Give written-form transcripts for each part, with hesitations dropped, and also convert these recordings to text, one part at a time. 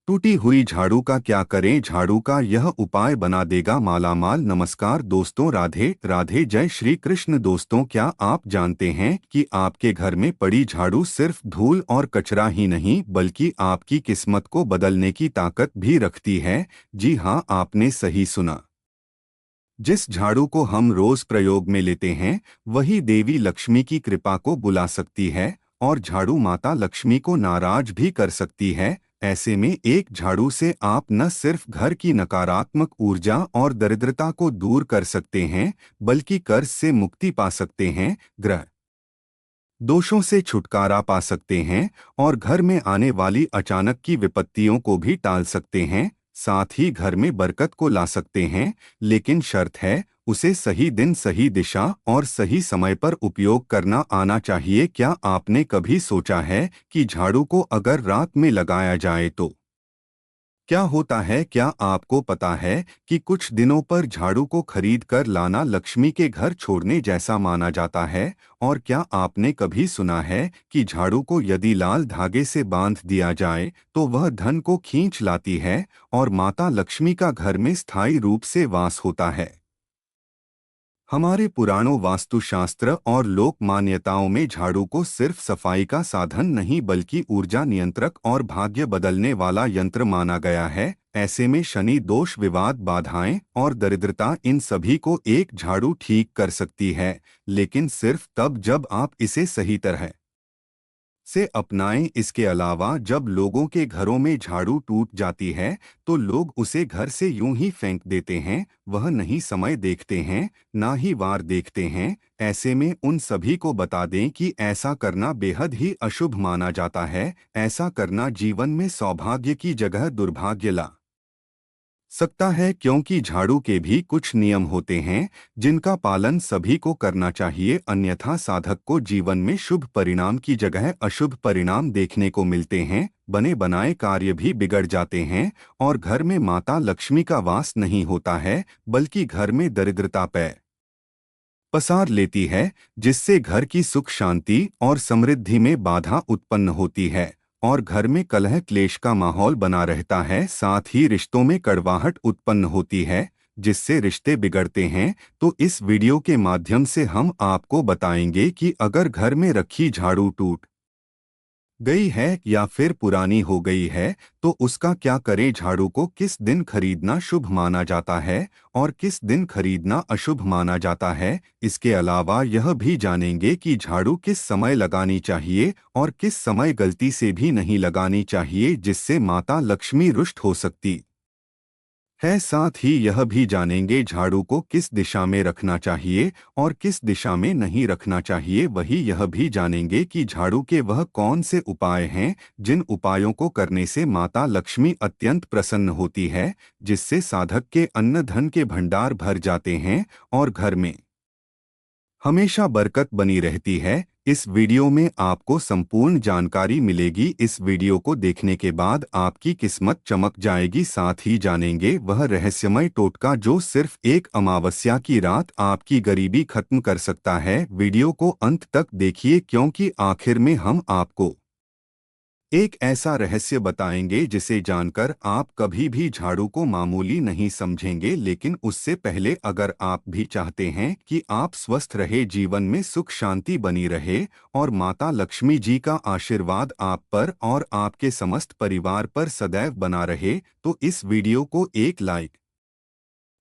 टूटी हुई झाड़ू का क्या करें? झाड़ू का यह उपाय बना देगा मालामाल। नमस्कार दोस्तों, राधे राधे, जय श्री कृष्ण। दोस्तों, क्या आप जानते हैं कि आपके घर में पड़ी झाड़ू सिर्फ धूल और कचरा ही नहीं बल्कि आपकी किस्मत को बदलने की ताकत भी रखती है। जी हाँ, आपने सही सुना। जिस झाड़ू को हम रोज प्रयोग में लेते हैं वही देवी लक्ष्मी की कृपा को बुला सकती है और झाड़ू माता लक्ष्मी को नाराज भी कर सकती है। ऐसे में एक झाड़ू से आप न सिर्फ घर की नकारात्मक ऊर्जा और दरिद्रता को दूर कर सकते हैं बल्कि कर्ज से मुक्ति पा सकते हैं, ग्रह दोषों से छुटकारा पा सकते हैं और घर में आने वाली अचानक की विपत्तियों को भी टाल सकते हैं। साथ ही घर में बरकत को ला सकते हैं, लेकिन शर्त है उसे सही दिन, सही दिशा और सही समय पर उपयोग करना आना चाहिए। क्या आपने कभी सोचा है कि झाड़ू को अगर रात में लगाया जाए तो क्या होता है? क्या आपको पता है कि कुछ दिनों पर झाड़ू को खरीद कर लाना लक्ष्मी के घर छोड़ने जैसा माना जाता है? और क्या आपने कभी सुना है कि झाड़ू को यदि लाल धागे से बांध दिया जाए तो वह धन को खींच लाती है और माता लक्ष्मी का घर में स्थायी रूप से वास होता है? हमारे पुराणों, वास्तुशास्त्र और लोक मान्यताओं में झाड़ू को सिर्फ सफाई का साधन नहीं बल्कि ऊर्जा नियंत्रक और भाग्य बदलने वाला यंत्र माना गया है। ऐसे में शनि दोष, विवाद, बाधाएं और दरिद्रता, इन सभी को एक झाड़ू ठीक कर सकती है, लेकिन सिर्फ तब जब आप इसे सही तरह से अपनाएं। इसके अलावा जब लोगों के घरों में झाड़ू टूट जाती है तो लोग उसे घर से यूं ही फेंक देते हैं। वह नहीं समय देखते हैं, ना ही वार देखते हैं। ऐसे में उन सभी को बता दें कि ऐसा करना बेहद ही अशुभ माना जाता है। ऐसा करना जीवन में सौभाग्य की जगह दुर्भाग्य ला सकता है, क्योंकि झाड़ू के भी कुछ नियम होते हैं जिनका पालन सभी को करना चाहिए, अन्यथा साधक को जीवन में शुभ परिणाम की जगह अशुभ परिणाम देखने को मिलते हैं। बने बनाए कार्य भी बिगड़ जाते हैं और घर में माता लक्ष्मी का वास नहीं होता है बल्कि घर में दरिद्रता पसार लेती है, जिससे घर की सुख, शांति और समृद्धि में बाधा उत्पन्न होती है और घर में कलह क्लेश का माहौल बना रहता है। साथ ही रिश्तों में कड़वाहट उत्पन्न होती है, जिससे रिश्ते बिगड़ते हैं। तो इस वीडियो के माध्यम से हम आपको बताएंगे कि अगर घर में रखी झाड़ू टूट गई है या फिर पुरानी हो गई है तो उसका क्या करें? झाड़ू को किस दिन खरीदना शुभ माना जाता है और किस दिन खरीदना अशुभ माना जाता है? इसके अलावा यह भी जानेंगे कि झाड़ू किस समय लगानी चाहिए और किस समय गलती से भी नहीं लगानी चाहिए, जिससे माता लक्ष्मी रुष्ट हो सकती है। साथ ही यह भी जानेंगे झाड़ू को किस दिशा में रखना चाहिए और किस दिशा में नहीं रखना चाहिए। वही यह भी जानेंगे कि झाड़ू के वह कौन से उपाय हैं जिन उपायों को करने से माता लक्ष्मी अत्यंत प्रसन्न होती है, जिससे साधक के अन्न धन के भंडार भर जाते हैं और घर में हमेशा बरकत बनी रहती है। इस वीडियो में आपको संपूर्ण जानकारी मिलेगी। इस वीडियो को देखने के बाद आपकी किस्मत चमक जाएगी। साथ ही जानेंगे वह रहस्यमय टोटका जो सिर्फ एक अमावस्या की रात आपकी गरीबी खत्म कर सकता है। वीडियो को अंत तक देखिए, क्योंकि आखिर में हम आपको एक ऐसा रहस्य बताएंगे जिसे जानकर आप कभी भी झाड़ू को मामूली नहीं समझेंगे। लेकिन उससे पहले अगर आप भी चाहते हैं कि आप स्वस्थ रहे, जीवन में सुख शांति बनी रहे और माता लक्ष्मी जी का आशीर्वाद आप पर और आपके समस्त परिवार पर सदैव बना रहे, तो इस वीडियो को एक लाइक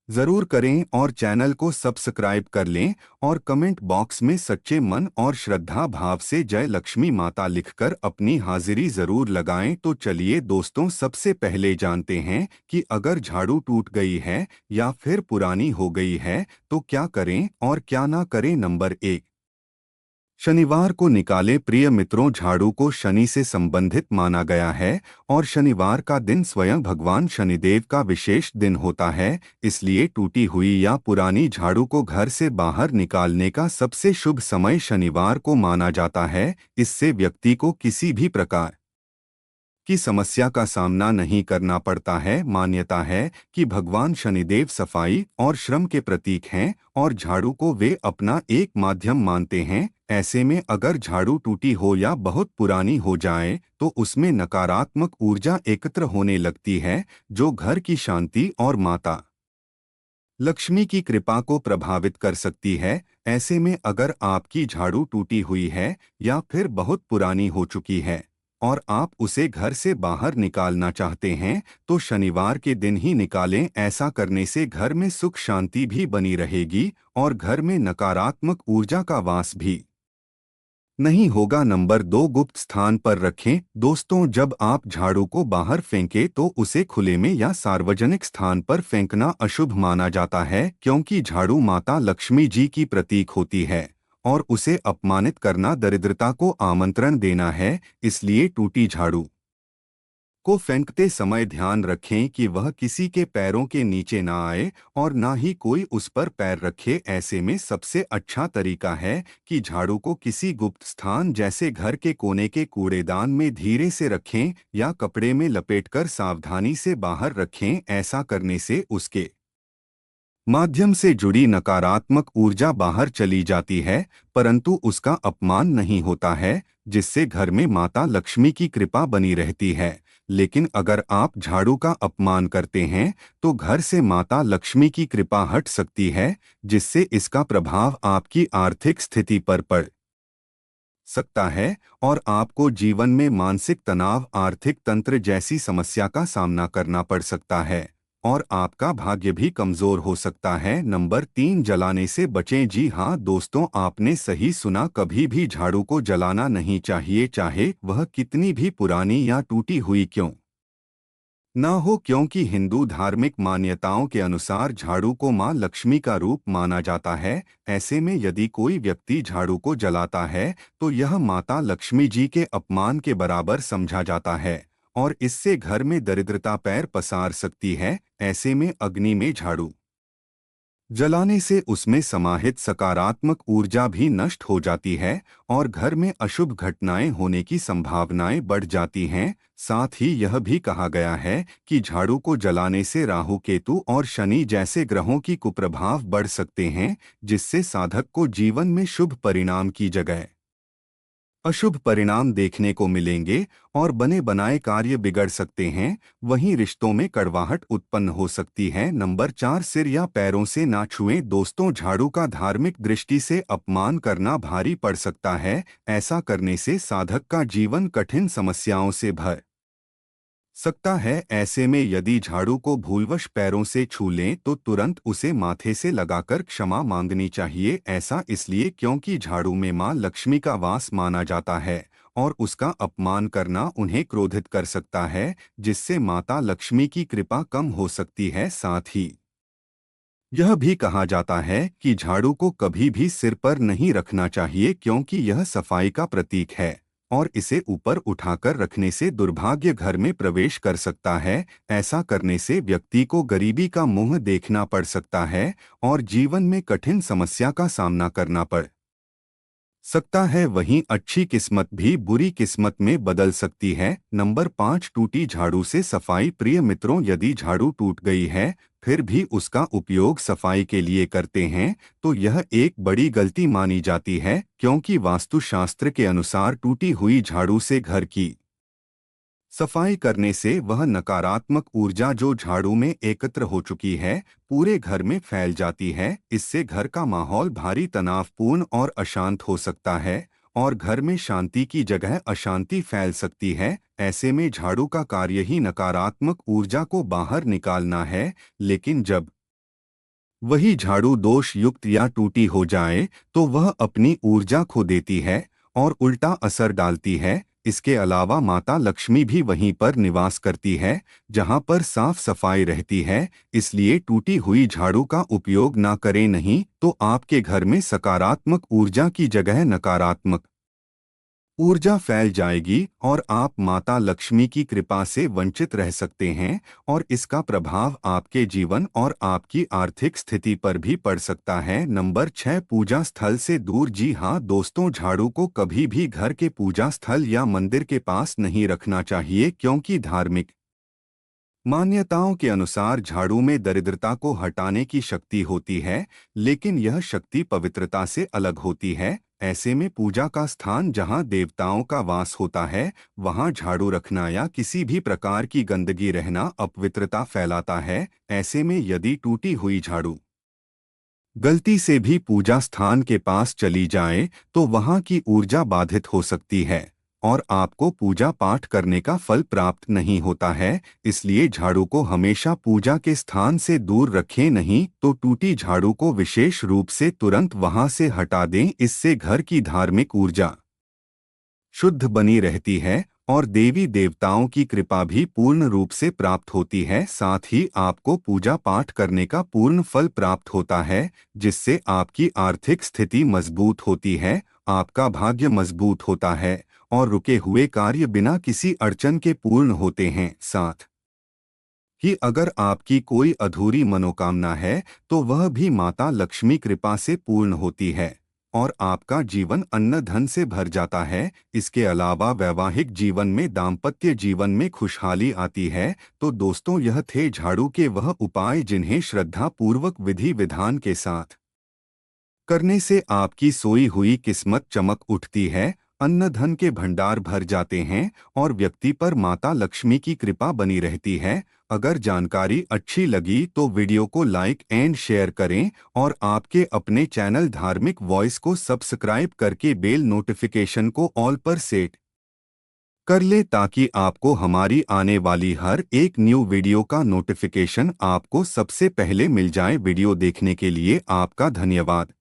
जरूर करें और चैनल को सब्सक्राइब कर लें और कमेंट बॉक्स में सच्चे मन और श्रद्धा भाव से जय लक्ष्मी माता लिखकर अपनी हाजिरी जरूर लगाएं। तो चलिए दोस्तों, सबसे पहले जानते हैं कि अगर झाड़ू टूट गई है या फिर पुरानी हो गई है तो क्या करें और क्या ना करें। नंबर 1, शनिवार को निकालें। प्रिय मित्रों, झाड़ू को शनि से संबंधित माना गया है और शनिवार का दिन स्वयं भगवान शनिदेव का विशेष दिन होता है। इसलिए टूटी हुई या पुरानी झाड़ू को घर से बाहर निकालने का सबसे शुभ समय शनिवार को माना जाता है। इससे व्यक्ति को किसी भी प्रकार की समस्या का सामना नहीं करना पड़ता है। मान्यता है कि भगवान शनिदेव सफाई और श्रम के प्रतीक हैं और झाड़ू को वे अपना एक माध्यम मानते हैं। ऐसे में अगर झाड़ू टूटी हो या बहुत पुरानी हो जाए तो उसमें नकारात्मक ऊर्जा एकत्र होने लगती है, जो घर की शांति और माता लक्ष्मी की कृपा को प्रभावित कर सकती है। ऐसे में अगर आपकी झाड़ू टूटी हुई है या फिर बहुत पुरानी हो चुकी है और आप उसे घर से बाहर निकालना चाहते हैं, तो शनिवार के दिन ही निकालें। ऐसा करने से घर में सुख शांति भी बनी रहेगी और घर में नकारात्मक ऊर्जा का वास भी नहीं होगा। नंबर 2, गुप्त स्थान पर रखें। दोस्तों, जब आप झाड़ू को बाहर फेंकें तो उसे खुले में या सार्वजनिक स्थान पर फेंकना अशुभ माना जाता है, क्योंकि झाड़ू माता लक्ष्मी जी की प्रतीक होती है और उसे अपमानित करना दरिद्रता को आमंत्रण देना है। इसलिए टूटी झाड़ू को फेंकते समय ध्यान रखें कि वह किसी के पैरों के नीचे ना आए और ना ही कोई उस पर पैर रखे। ऐसे में सबसे अच्छा तरीका है कि झाड़ू को किसी गुप्त स्थान जैसे घर के कोने के कूड़ेदान में धीरे से रखें या कपड़े में लपेटकर सावधानी से बाहर रखें। ऐसा करने से उसके माध्यम से जुड़ी नकारात्मक ऊर्जा बाहर चली जाती है, परंतु उसका अपमान नहीं होता है, जिससे घर में माता लक्ष्मी की कृपा बनी रहती है। लेकिन अगर आप झाड़ू का अपमान करते हैं तो घर से माता लक्ष्मी की कृपा हट सकती है, जिससे इसका प्रभाव आपकी आर्थिक स्थिति पर पड़ सकता है और आपको जीवन में मानसिक तनाव, आर्थिक तंत्र जैसी समस्या का सामना करना पड़ सकता है और आपका भाग्य भी कमजोर हो सकता है। नंबर 3, जलाने से बचें। जी हाँ दोस्तों, आपने सही सुना, कभी भी झाड़ू को जलाना नहीं चाहिए, चाहे वह कितनी भी पुरानी या टूटी हुई क्यों ना हो, क्योंकि हिंदू धार्मिक मान्यताओं के अनुसार झाड़ू को मां लक्ष्मी का रूप माना जाता है। ऐसे में यदि कोई व्यक्ति झाड़ू को जलाता है तो यह माता लक्ष्मी जी के अपमान के बराबर समझा जाता है और इससे घर में दरिद्रता पैर पसार सकती है। ऐसे में अग्नि में झाड़ू जलाने से उसमें समाहित सकारात्मक ऊर्जा भी नष्ट हो जाती है और घर में अशुभ घटनाएं होने की संभावनाएं बढ़ जाती हैं। साथ ही यह भी कहा गया है कि झाड़ू को जलाने से राहु, केतु और शनि जैसे ग्रहों की कुप्रभाव बढ़ सकते हैं, जिससे साधक को जीवन में शुभ परिणाम की जगह अशुभ परिणाम देखने को मिलेंगे और बने बनाए कार्य बिगड़ सकते हैं। वहीं रिश्तों में कड़वाहट उत्पन्न हो सकती है। नंबर 4, सिर या पैरों से ना छुएं। दोस्तों, झाड़ू का धार्मिक दृष्टि से अपमान करना भारी पड़ सकता है। ऐसा करने से साधक का जीवन कठिन समस्याओं से भर सकता है। ऐसे में यदि झाड़ू को भूलवश पैरों से छू लें तो तुरंत उसे माथे से लगाकर क्षमा मांगनी चाहिए। ऐसा इसलिए क्योंकि झाड़ू में मां लक्ष्मी का वास माना जाता है और उसका अपमान करना उन्हें क्रोधित कर सकता है, जिससे माता लक्ष्मी की कृपा कम हो सकती है। साथ ही यह भी कहा जाता है कि झाड़ू को कभी भी सिर पर नहीं रखना चाहिए, क्योंकि यह सफाई का प्रतीक है और इसे ऊपर उठाकर रखने से दुर्भाग्य घर में प्रवेश कर सकता है। ऐसा करने से व्यक्ति को गरीबी का मुंह देखना पड़ सकता है और जीवन में कठिन समस्या का सामना करना पड़ सकता है। वहीं अच्छी किस्मत भी बुरी किस्मत में बदल सकती है। नंबर 5, टूटी झाड़ू से सफाई। प्रिय मित्रों, यदि झाड़ू टूट गई है फिर भी उसका उपयोग सफाई के लिए करते हैं तो यह एक बड़ी गलती मानी जाती है, क्योंकि वास्तुशास्त्र के अनुसार टूटी हुई झाड़ू से घर की सफाई करने से वह नकारात्मक ऊर्जा जो झाड़ू में एकत्र हो चुकी है पूरे घर में फैल जाती है। इससे घर का माहौल भारी, तनावपूर्ण और अशांत हो सकता है और घर में शांति की जगह अशांति फैल सकती है। ऐसे में झाड़ू का कार्य ही नकारात्मक ऊर्जा को बाहर निकालना है, लेकिन जब वही झाड़ू दोष युक्त या टूटी हो जाए तो वह अपनी ऊर्जा खो देती है और उल्टा असर डालती है। इसके अलावा माता लक्ष्मी भी वहीं पर निवास करती है जहां पर साफ सफाई रहती है। इसलिए टूटी हुई झाड़ू का उपयोग ना करें, नहीं तो आपके घर में सकारात्मक ऊर्जा की जगह नकारात्मक ऊर्जा फैल जाएगी और आप माता लक्ष्मी की कृपा से वंचित रह सकते हैं और इसका प्रभाव आपके जीवन और आपकी आर्थिक स्थिति पर भी पड़ सकता है। नंबर 6, पूजा स्थल से दूर। जी हाँ दोस्तों, झाड़ू को कभी भी घर के पूजा स्थल या मंदिर के पास नहीं रखना चाहिए, क्योंकि धार्मिक मान्यताओं के अनुसार झाड़ू में दरिद्रता को हटाने की शक्ति होती है, लेकिन यह शक्ति पवित्रता से अलग होती है। ऐसे में पूजा का स्थान जहां देवताओं का वास होता है वहां झाड़ू रखना या किसी भी प्रकार की गंदगी रहना अपवित्रता फैलाता है। ऐसे में यदि टूटी हुई झाड़ू गलती से भी पूजा स्थान के पास चली जाए तो वहां की ऊर्जा बाधित हो सकती है और आपको पूजा पाठ करने का फल प्राप्त नहीं होता है। इसलिए झाड़ू को हमेशा पूजा के स्थान से दूर रखें, नहीं तो टूटी झाड़ू को विशेष रूप से तुरंत वहां से हटा दें। इससे घर की धार्मिक ऊर्जा शुद्ध बनी रहती है और देवी देवताओं की कृपा भी पूर्ण रूप से प्राप्त होती है। साथ ही आपको पूजा पाठ करने का पूर्ण फल प्राप्त होता है, जिससे आपकी आर्थिक स्थिति मजबूत होती है, आपका भाग्य मजबूत होता है और रुके हुए कार्य बिना किसी अड़चन के पूर्ण होते हैं। साथ ही अगर आपकी कोई अधूरी मनोकामना है तो वह भी माता लक्ष्मी कृपा से पूर्ण होती है और आपका जीवन अन्न धन से भर जाता है। इसके अलावा वैवाहिक जीवन में, दाम्पत्य जीवन में खुशहाली आती है। तो दोस्तों, यह थे झाड़ू के वह उपाय जिन्हें श्रद्धा पूर्वक विधि विधान के साथ करने से आपकी सोई हुई किस्मत चमक उठती है, अन्न धन के भंडार भर जाते हैं और व्यक्ति पर माता लक्ष्मी की कृपा बनी रहती है। अगर जानकारी अच्छी लगी तो वीडियो को लाइक एंड शेयर करें और आपके अपने चैनल धार्मिक वॉइस को सब्सक्राइब करके बेल नोटिफिकेशन को ऑल पर सेट कर ले, ताकि आपको हमारी आने वाली हर एक न्यू वीडियो का नोटिफिकेशन आपको सबसे पहले मिल जाए। वीडियो देखने के लिए आपका धन्यवाद।